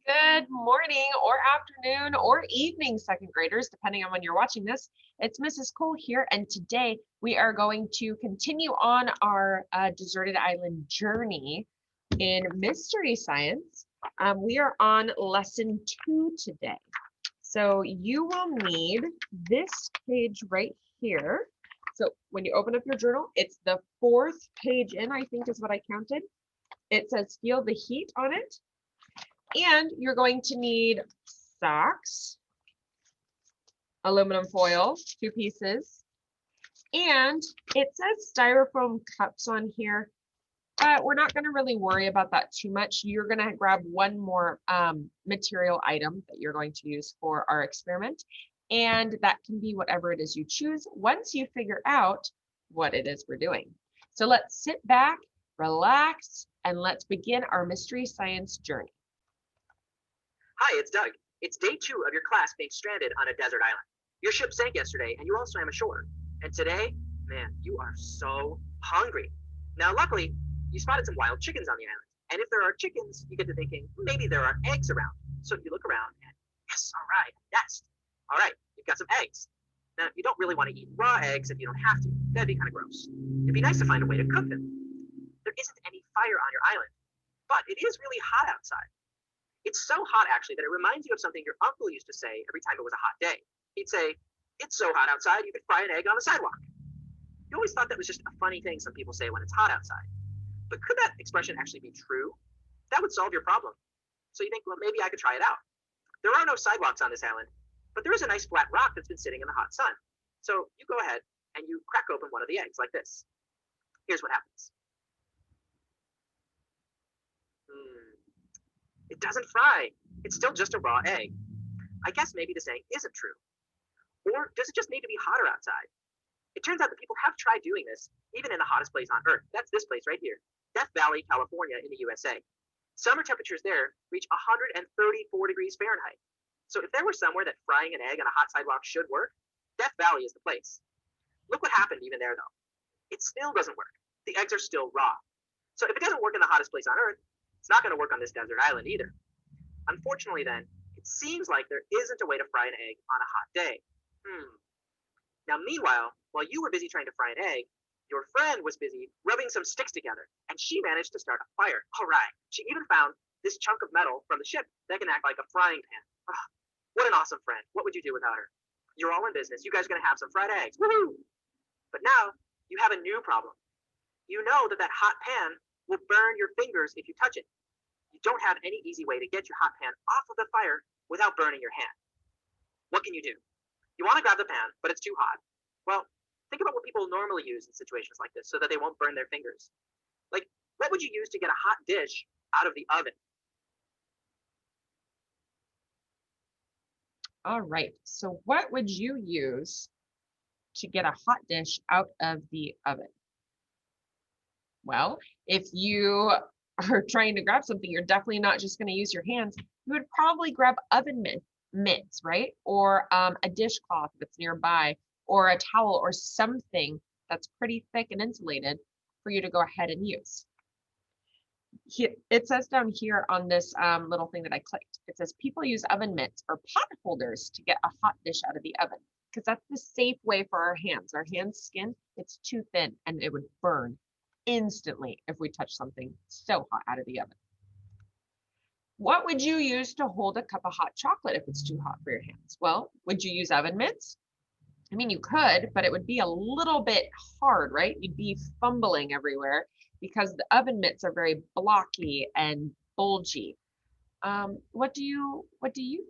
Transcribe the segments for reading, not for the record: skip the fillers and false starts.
Good morning or afternoon or evening, second graders, depending on when you're watching this. It's Mrs. Cole here, and today we are going to continue on our deserted island journey in mystery science. We are on lesson 2 today. So you will need this page right here. So when you open up your journal, it's the 4th page in, I think is what I counted. It says feel the heat on it. And you're going to need socks, aluminum foil, 2 pieces, and it says styrofoam cups on here, but we're not going to really worry about that too much. You're going to grab one more material item that you're going to use for our experiment, and that can be whatever it is you choose once you figure out what it is we're doing. So let's sit back, relax, and let's begin our mystery science journey. Hi, it's Doug. It's day 2 of your class being stranded on a desert island. Your ship sank yesterday and you all swam ashore. And today, man, you are so hungry. Now, luckily, you spotted some wild chickens on the island. And if there are chickens, you get to thinking, maybe there are eggs around. So you look around and, yes, all right, nest. All right, you've got some eggs. Now, you don't really want to eat raw eggs if you don't have to. That'd be kind of gross. It'd be nice to find a way to cook them. There isn't any fire on your island, but it is really hot outside. It's so hot, actually, that it reminds you of something your uncle used to say every time it was a hot day. He'd say, "It's so hot outside, you could fry an egg on the sidewalk." You always thought that was just a funny thing some people say when it's hot outside. But could that expression actually be true? That would solve your problem. So you think, well, maybe I could try it out. There are no sidewalks on this island, but there is a nice flat rock that's been sitting in the hot sun. So you go ahead and you crack open one of the eggs like this. Here's what happens. It doesn't fry. It's still just a raw egg. I guess maybe the saying isn't true. Or does it just need to be hotter outside? It turns out that people have tried doing this, even in the hottest place on Earth. That's this place right here, Death Valley, California, in the USA. Summer temperatures there reach 134 degrees Fahrenheit. So if there were somewhere that frying an egg on a hot sidewalk should work, Death Valley is the place. Look what happened even there, though. It still doesn't work. The eggs are still raw. So if it doesn't work in the hottest place on Earth, it's not going to work on this desert island either. Unfortunately, then, it seems like there isn't a way to fry an egg on a hot day. Now, meanwhile, while you were busy trying to fry an egg, your friend was busy rubbing some sticks together, and she managed to start a fire. All right. She even found this chunk of metal from the ship that can act like a frying pan. Oh, what an awesome friend. What would you do without her? You're all in business. You guys are going to have some fried eggs. Woohoo! But now, you have a new problem. You know that hot pan will burn your fingers if you touch it. You don't have any easy way to get your hot pan off of the fire without burning your hand. What can you do? You want to grab the pan, but it's too hot. Well, think about what people normally use in situations like this so that they won't burn their fingers. Like, what would you use to get a hot dish out of the oven? All right, so what would you use to get a hot dish out of the oven? Well, if you are trying to grab something, you're definitely not just going to use your hands. You would probably grab oven mitts, right? Or a dishcloth if it's nearby, or a towel or something that's pretty thick and insulated for you to go ahead and use. Here, it says down here on this little thing that I clicked, it says people use oven mitts or pot holders to get a hot dish out of the oven because that's the safe way for our hands. Our hands' skin, it's too thin and it would burn instantly if we touch something so hot out of the oven. What would you use to hold a cup of hot chocolate if it's too hot for your hands? Well, would you use oven mitts? I mean, you could, but it would be a little bit hard, right? You'd be fumbling everywhere because the oven mitts are very blocky and bulgy. What do you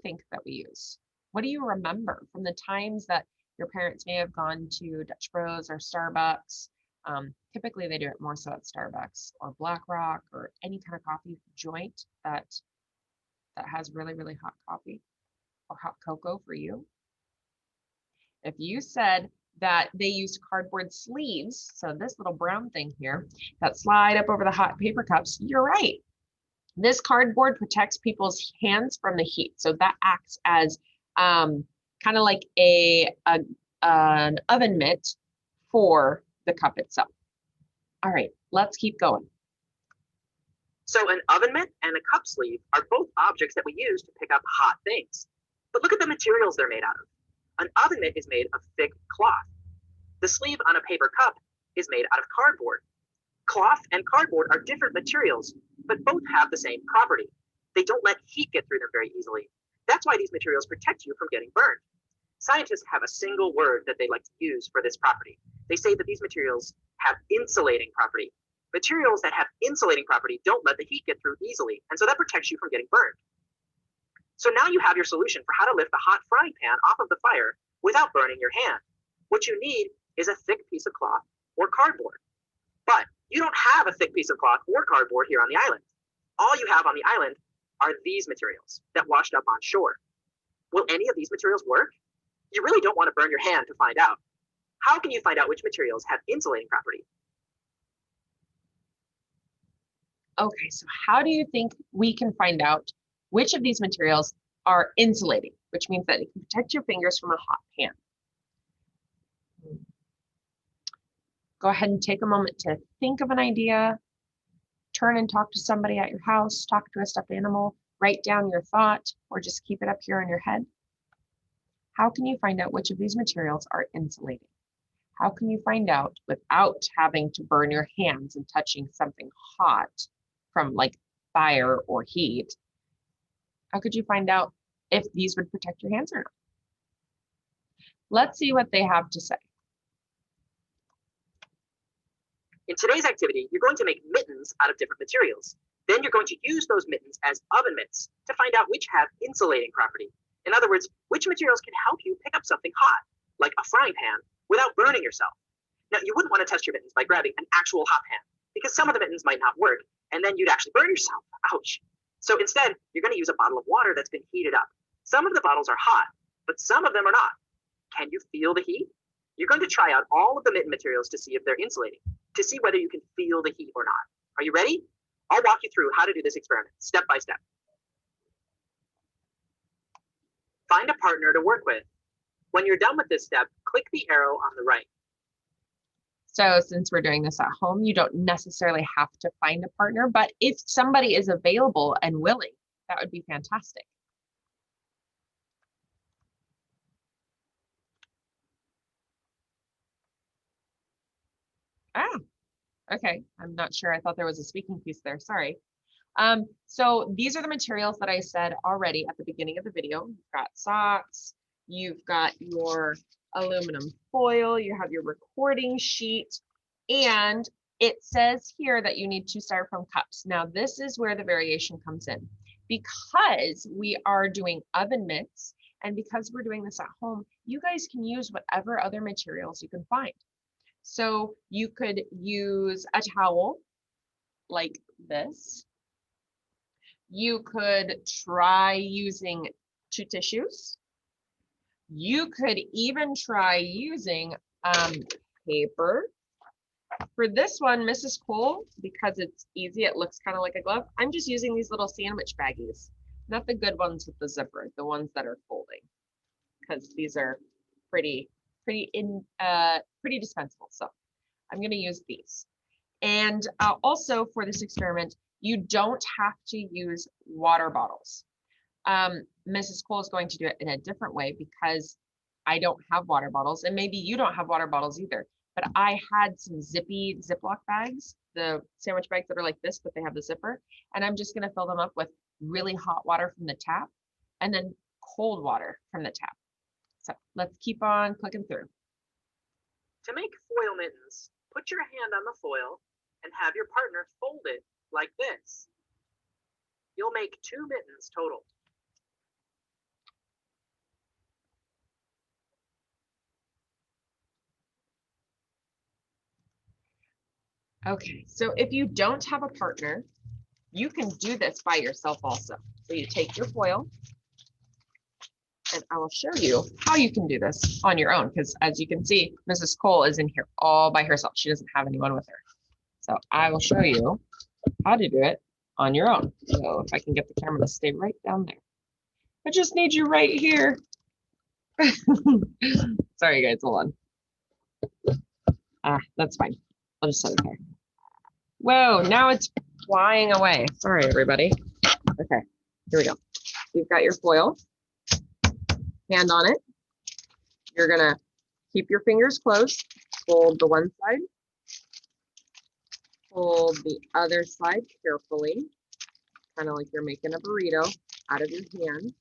think that we use? What do you remember from the times that your parents may have gone to Dutch Bros or Starbucks? Typically, they do it more so at Starbucks or Black Rock or any kind of coffee joint that has really, really hot coffee or hot cocoa for you. If you said that they used cardboard sleeves, so this little brown thing here, that slide up over the hot paper cups, you're right. This cardboard protects people's hands from the heat. So that acts as kind of like an oven mitt for the cup itself. All right, let's keep going. So an oven mitt and a cup sleeve are both objects that we use to pick up hot things. But look at the materials they're made out of. An oven mitt is made of thick cloth. The sleeve on a paper cup is made out of cardboard. Cloth and cardboard are different materials, but both have the same property. They don't let heat get through them very easily. That's why these materials protect you from getting burned. Scientists have a single word that they like to use for this property. They say that these materials have insulating property. Materials that have insulating property don't let the heat get through easily, and so that protects you from getting burned. So now you have your solution for how to lift the hot frying pan off of the fire without burning your hand. What you need is a thick piece of cloth or cardboard. But you don't have a thick piece of cloth or cardboard here on the island. All you have on the island are these materials that washed up on shore. Will any of these materials work? You really don't want to burn your hand to find out. How can you find out which materials have insulating property? Okay, so how do you think we can find out which of these materials are insulating, which means that it can protect your fingers from a hot pan? Go ahead and take a moment to think of an idea. Turn and talk to somebody at your house, talk to a stuffed animal, write down your thought, or just keep it up here in your head. How can you find out which of these materials are insulating? How can you find out without having to burn your hands and touching something hot from like fire or heat? How could you find out if these would protect your hands or not? Let's see what they have to say. In today's activity, you're going to make mittens out of different materials. Then you're going to use those mittens as oven mitts to find out which have insulating property. In other words, which materials can help you pick up something hot, like a frying pan, without burning yourself. Now, you wouldn't want to test your mittens by grabbing an actual hot pan, because some of the mittens might not work, and then you'd actually burn yourself. Ouch. So instead, you're going to use a bottle of water that's been heated up. Some of the bottles are hot, but some of them are not. Can you feel the heat? You're going to try out all of the mitten materials to see if they're insulating, to see whether you can feel the heat or not. Are you ready? I'll walk you through how to do this experiment, step by step. Find a partner to work with. When you're done with this step, click the arrow on the right. So since we're doing this at home, you don't necessarily have to find a partner, but if somebody is available and willing, that would be fantastic. Ah, okay. I'm not sure. I thought there was a speaking piece there. Sorry. So these are the materials that I said already at the beginning of the video. You've got socks, you've got your aluminum foil, you have your recording sheet, and it says here that you need 2 styrofoam cups. Now this is where the variation comes in. Because we are doing oven mitts, and because we're doing this at home, you guys can use whatever other materials you can find. So you could use a towel like this. You could try using 2 tissues. You could even try using paper. For this one, Mrs. Cole, because it's easy, it looks kind of like a glove, I'm just using these little sandwich baggies, not the good ones with the zipper, the ones that are folding, because these are pretty dispensable. So I'm going to use these. And also for this experiment, you don't have to use water bottles. Mrs. Cole is going to do it in a different way because I don't have water bottles, and maybe you don't have water bottles either. But I had some zippy Ziploc bags, the sandwich bags that are like this, but they have the zipper. And I'm just going to fill them up with really hot water from the tap and then cold water from the tap. So let's keep on clicking through. To make foil mittens, put your hand on the foil and have your partner fold it like this. You'll make 2 mittens total. Okay, so if you don't have a partner, you can do this by yourself also. So you take your foil, and I will show you how you can do this on your own, because as you can see, Mrs. Cole is in here all by herself. She doesn't have anyone with her. So I will show you how to do it on your own. So if I can get the camera to stay right down there. I just need you right here. Sorry guys, hold on. That's fine. I'll just set it there. Whoa, now it's flying away. Sorry, everybody. Okay, here we go. You've got your foil, hand on it. You're gonna keep your fingers closed, fold the one side, fold the other side carefully, kind of like you're making a burrito out of your hand.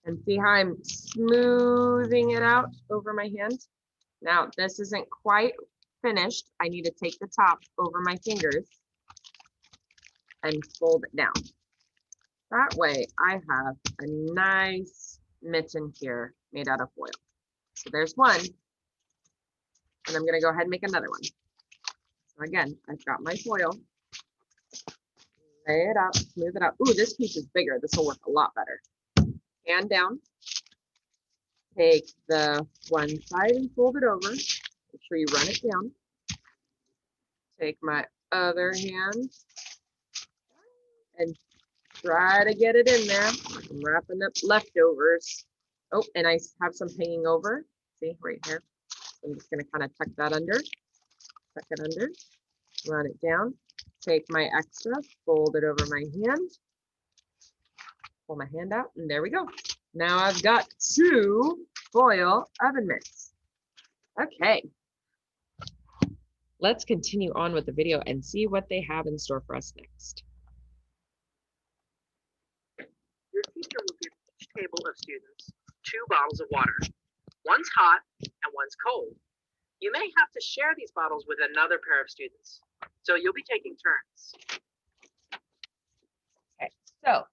And see how I'm smoothing it out over my hand? Now, this isn't quite finished. I need to take the top over my fingers and fold it down. That way, I have a nice mitten here made out of foil. So there's one, and I'm gonna go ahead and make another one. So again, I've got my foil, lay it out, smooth it out. Ooh, this piece is bigger. This will work a lot better. Hand down, take the one side and fold it over. Make sure you run it down. Take my other hand and try to get it in there. I'm wrapping up leftovers. Oh, and I have some hanging over. See, right here. So I'm just gonna kind of tuck that under, tuck it under, run it down. Take my extra, fold it over my hand. Pull my hand out, and there we go. Now I've got 2 foil oven mitts. Okay. Let's continue on with the video and see what they have in store for us next. Your teacher will give each table of students 2 bottles of water. One's hot and one's cold. You may have to share these bottles with another pair of students, so you'll be taking turns. Okay, so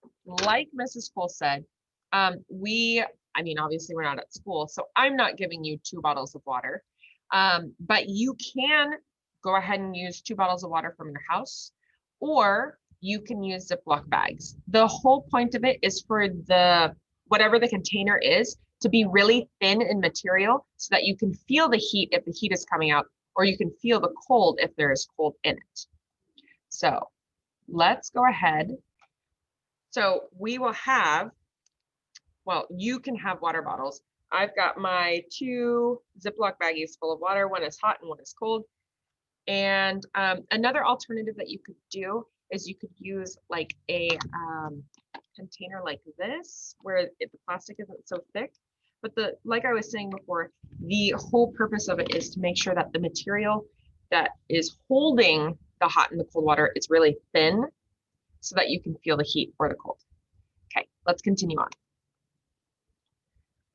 like Mrs. Cole said, obviously we're not at school, so I'm not giving you 2 bottles of water, but you can go ahead and use 2 bottles of water from your house, or you can use Ziploc bags. The whole point of it is for whatever the container is to be really thin in material so that you can feel the heat if the heat is coming out, or you can feel the cold if there is cold in it. So let's go ahead. So we will have, well, you can have water bottles. I've got my 2 Ziploc baggies full of water. One is hot and one is cold. And another alternative that you could do is you could use like a container like this, where the plastic isn't so thick. But like I was saying before, the whole purpose of it is to make sure that the material that is holding the hot and the cold water is really thin so that you can feel the heat or the cold. Okay, let's continue on.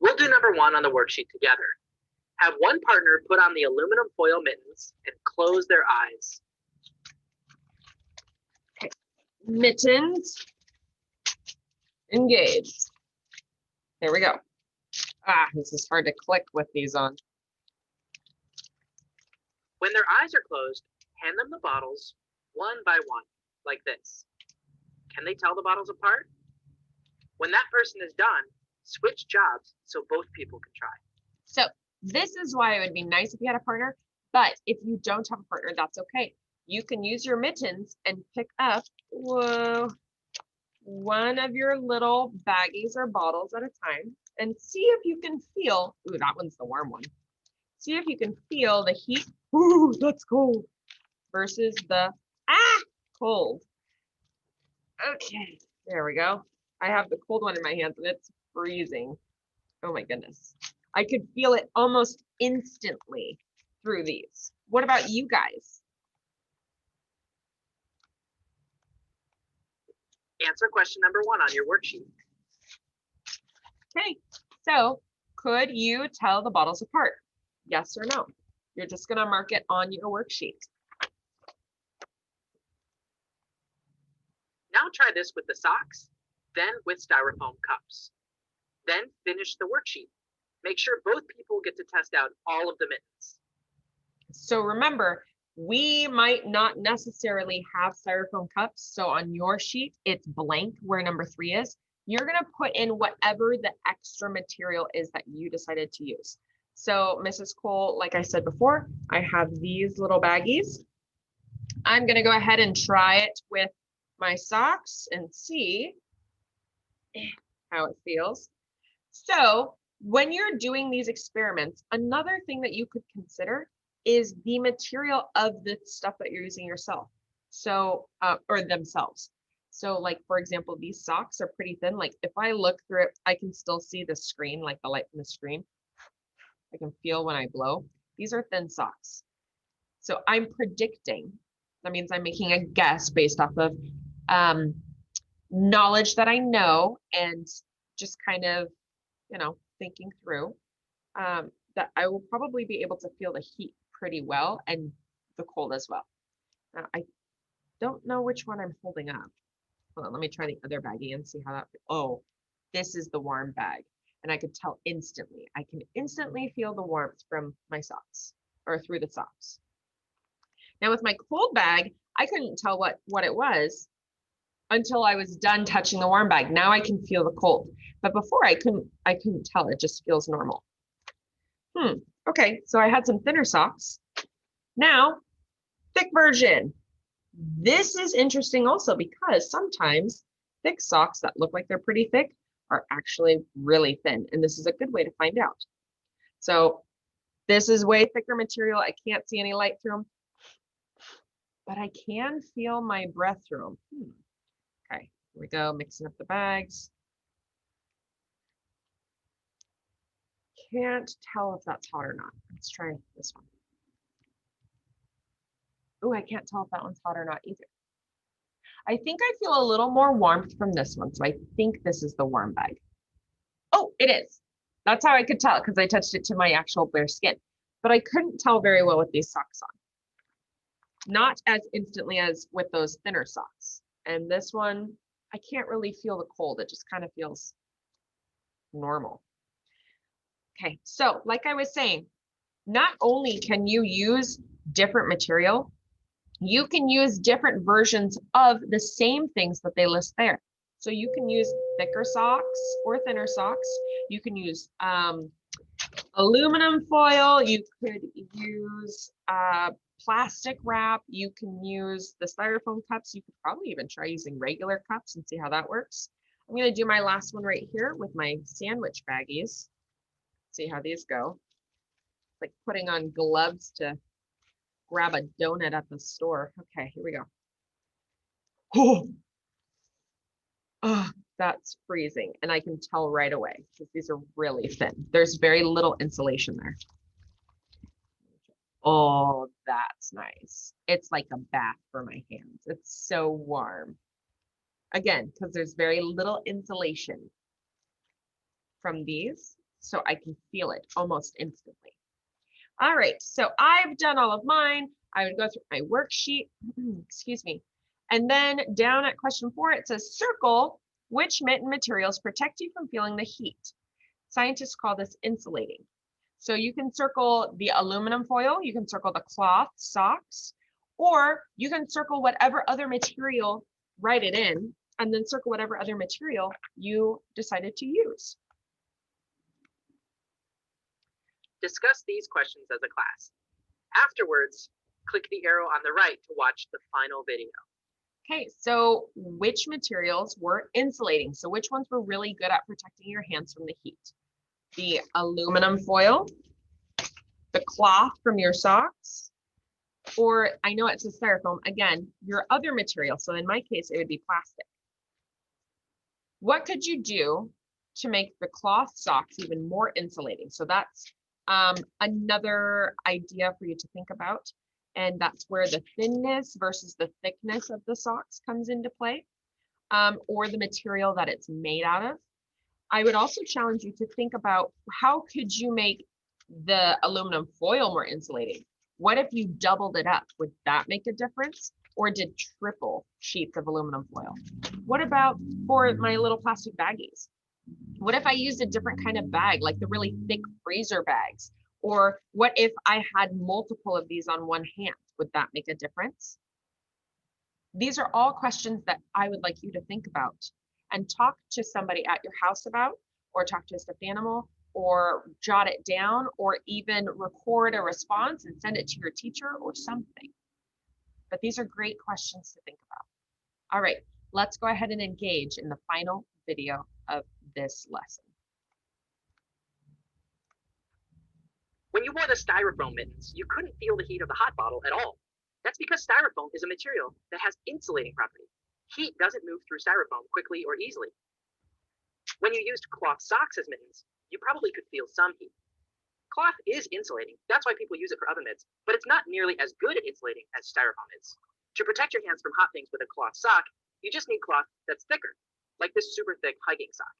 We'll do number 1 on the worksheet together. Have one partner put on the aluminum foil mittens and close their eyes. Okay, mittens engaged. Here we go. This is hard to click with these on. When their eyes are closed, hand them the bottles one by one, like this. Can they tell the bottles apart? When that person is done, switch jobs so both people can try. So this is why it would be nice if you had a partner, but if you don't have a partner, that's okay. You can use your mittens and pick up, one of your little baggies or bottles at a time and see if you can feel, that one's the warm one. See if you can feel the heat, that's cold, versus the, cold. Okay, there we go. I have the cold one in my hands and it's freezing. Oh my goodness. I could feel it almost instantly through these. What about you guys? Answer question number 1 on your worksheet. Okay, so could you tell the bottles apart? Yes or no? You're just gonna mark it on your worksheet. Now try this with the socks, then with styrofoam cups. Then finish the worksheet. Make sure both people get to test out all of the mittens. So remember, we might not necessarily have styrofoam cups. So on your sheet, it's blank where number 3 is. You're gonna put in whatever the extra material is that you decided to use. So Mrs. Cole, like I said before, I have these little baggies. I'm gonna go ahead and try it with my socks and see how it feels. So when you're doing these experiments, another thing that you could consider is the material of the stuff that you're using yourself. So, or themselves. So like, for example, these socks are pretty thin. Like if I look through it, I can still see the screen, like the light from the screen. I can feel when I blow. These are thin socks. So I'm predicting, that means I'm making a guess based off of um, knowledge that I know and just kind of, thinking through that I will probably be able to feel the heat pretty well and the cold as well. Now, I don't know which one I'm holding up. Hold on, let me try the other baggie and see how that, oh, this is the warm bag. And I could tell instantly. I can instantly feel the warmth from my socks or through the socks. Now with my cold bag, I couldn't tell what it was until I was done touching the warm bag. Now I can feel the cold. But before I couldn't tell. It just feels normal. Okay, so I had some thinner socks. Now, thick version. This is interesting also because sometimes thick socks that look like they're pretty thick are actually really thin. And this is a good way to find out. So this is way thicker material. I can't see any light through them, but I can feel my breath through them. Okay, here we go, mixing up the bags. Can't tell if that's hot or not. Let's try this one. Oh, I can't tell if that one's hot or not either. I think I feel a little more warmth from this one, so I think this is the warm bag. Oh, it is. That's how I could tell because I touched it to my actual bare skin, but I couldn't tell very well with these socks on. Not as instantly as with those thinner socks. And this one, I can't really feel the cold. It just kind of feels normal. Okay, so like I was saying, not only can you use different material, you can use different versions of the same things that they list there. So you can use thicker socks or thinner socks. You can use aluminum foil. You could use plastic wrap. You can use the styrofoam cups. You could probably even try using regular cups and see how that works. I'm going to do my last one right here with my sandwich baggies. See how these go. It's like putting on gloves to grab a donut at the store. Okay, here we go. Oh, that's freezing. And I can tell right away because these are really thin. There's very little insulation there. Oh, that's nice. It's like a bath for my hands. It's so warm. Again, because there's very little insulation from these, so I can feel it almost instantly. All right, so I've done all of mine. I would go through my worksheet, excuse me. And then down at question 4, it says circle which mitten materials protect you from feeling the heat. Scientists call this insulating. So you can circle the aluminum foil, you can circle the cloth socks, or you can circle whatever other material, write it in, and then circle whatever other material you decided to use. Discuss these questions as a class. Afterwards, click the arrow on the right to watch the final video. Okay, so which materials were insulating? So which ones were really good at protecting your hands from the heat? The aluminum foil, the cloth from your socks, or I know it's a styrofoam, again, your other material. So in my case, it would be plastic. What could you do to make the cloth socks even more insulating? So that's another idea for you to think about. And that's where the thinness versus the thickness of the socks comes into play, or the material that it's made out of. I would also challenge you to think about how could you make the aluminum foil more insulating? What if you doubled it up? Would that make a difference? Or did triple sheets of aluminum foil? What about for my little plastic baggies? What if I used a different kind of bag, like the really thick freezer bags? Or what if I had multiple of these on one hand? Would that make a difference? These are all questions that I would like you to think about and talk to somebody at your house about, or talk to a stuffed animal, or jot it down, or even record a response and send it to your teacher or something. But these are great questions to think about. All right, let's go ahead and engage in the final video of this lesson. When you wore the styrofoam mittens, you couldn't feel the heat of the hot bottle at all. That's because styrofoam is a material that has insulating property. Heat doesn't move through styrofoam quickly or easily. When you used cloth socks as mittens, you probably could feel some heat. Cloth is insulating, that's why people use it for oven mitts, but it's not nearly as good at insulating as styrofoam is. To protect your hands from hot things with a cloth sock, you just need cloth that's thicker, like this super thick hiking sock.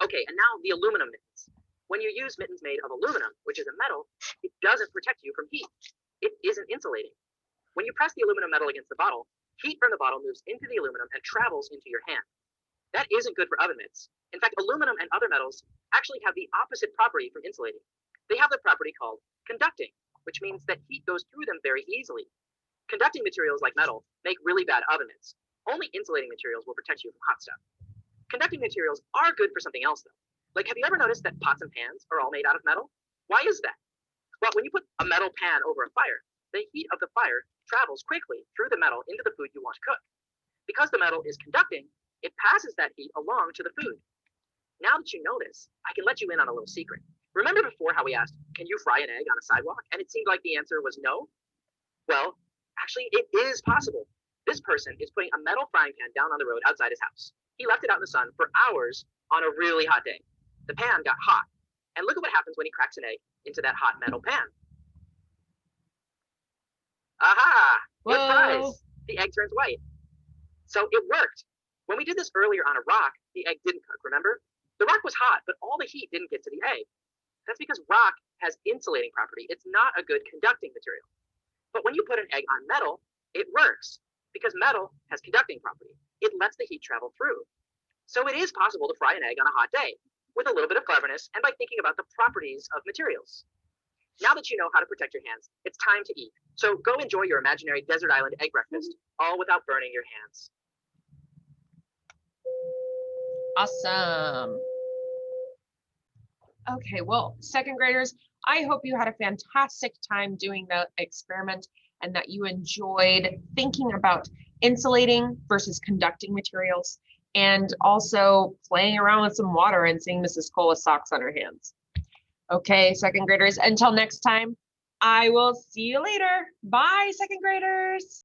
Okay, and now the aluminum mittens. When you use mittens made of aluminum, which is a metal, it doesn't protect you from heat. It isn't insulating. When you press the aluminum metal against the bottle, heat from the bottle moves into the aluminum and travels into your hand. That isn't good for oven mitts. In fact, aluminum and other metals actually have the opposite property from insulating. They have the property called conducting, which means that heat goes through them very easily. Conducting materials like metal make really bad oven mitts. Only insulating materials will protect you from hot stuff. Conducting materials are good for something else, though. Like, have you ever noticed that pots and pans are all made out of metal? Why is that? Well, when you put a metal pan over a fire, the heat of the fire travels quickly through the metal into the food you want to cook. Because the metal is conducting, it passes that heat along to the food. Now that you know this, I can let you in on a little secret. Remember before how we asked, can you fry an egg on a sidewalk? And it seemed like the answer was no? Well, actually, it is possible. This person is putting a metal frying pan down on the road outside his house. He left it out in the sun for hours on a really hot day. The pan got hot. And look at what happens when he cracks an egg into that hot metal pan. Aha! Good prize! The egg turns white. So it worked. When we did this earlier on a rock, the egg didn't cook, remember? The rock was hot, but all the heat didn't get to the egg. That's because rock has insulating property. It's not a good conducting material. But when you put an egg on metal, it works because metal has conducting property. It lets the heat travel through. So it is possible to fry an egg on a hot day with a little bit of cleverness and by thinking about the properties of materials. Now that you know how to protect your hands, it's time to eat. So go enjoy your imaginary desert island egg breakfast, all without burning your hands. Awesome. Okay, well, second graders, I hope you had a fantastic time doing the experiment and that you enjoyed thinking about insulating versus conducting materials and also playing around with some water and seeing Mrs. Cola's socks on her hands. Okay, second graders, until next time, I will see you later. Bye, second graders.